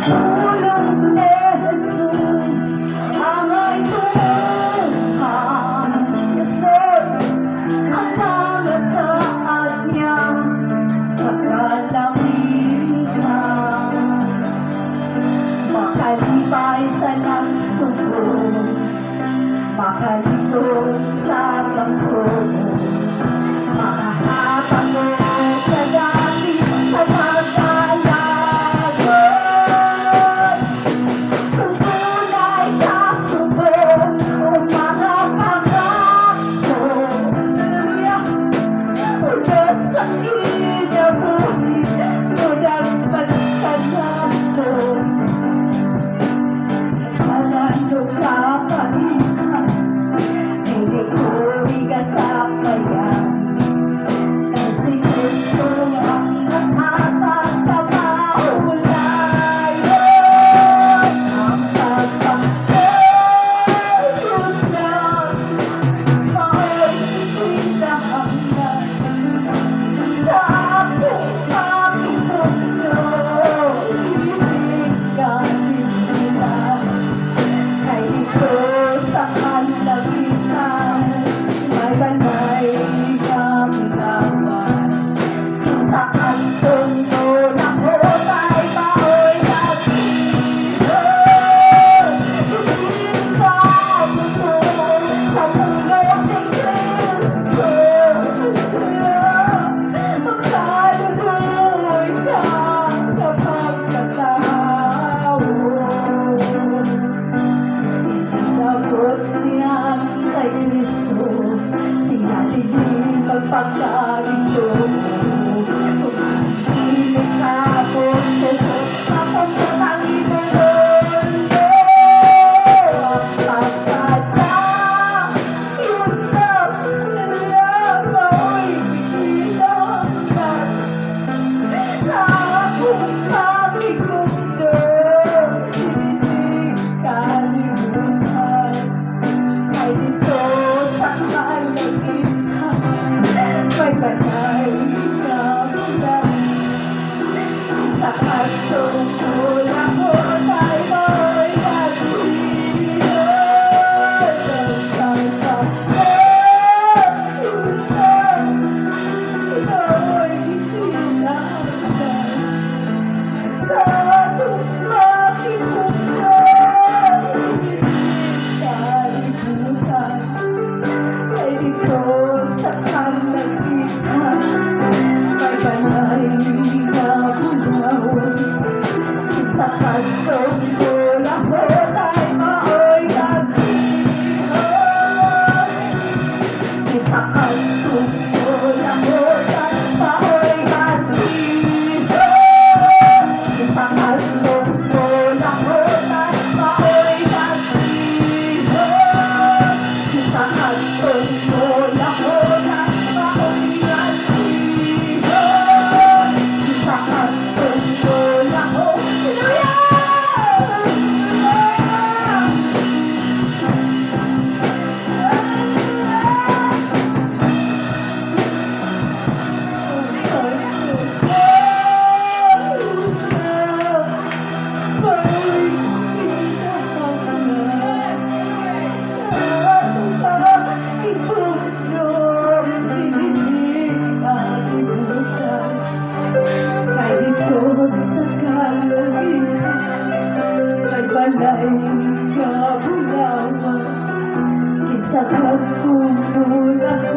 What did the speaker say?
Tulong ni Jesus ang ay tumuhan. Ang mga saat niya sa kalamitan, makalibay sa nagsugo, makalito sa bangko, makahatang mo sa dati sa pagkalagot. Kung tunay ka subo o mga pangako, ulos sa inabuhi, ngunang pagkanato. Malando ka pa rin, hindi ko igasapayan. Kasi gusto ang nakakapahulayan. Ang pagpapayot lang, ako'y sinahanggan. Sa aking pagpupunyo, ibig ka sinila. Kay ito sa kalagitan, may balay kamlaman. Sa kantong doon ako ay baoy nagsiyon. Hindi ka gusto sa puno ng Kristo. Magkaluloy ka sa pagkatao. Sagot niya kay Kristo, sinatili magpagkarito. Sumisilip ka po sa pagkakangin ng mundo. Ang pagkata, yun lang ako'y binilangan. Sa akong pagikundo, hindi kalimutan. Kay ito sa kalagitan, may banay na bulan. Sa kantong kulang ko ay mo'y nagsiyon. Ang pagkakalimutan, ito'y sinasal. Sa akong pagikundo, kalimutan. Kay ito sa kalagitan, may banay na bulan. Sa kantong kulang ko ay mo'y nagsiyon. Sa kantong kulang ko ay mo'y nagsiyon. Sa kantong kulang ko ay mo'y nagsiyon. Sa kantong kulang ko ay mo'y nagsiyon. Sa kantong kulang ko, sa kalagitan,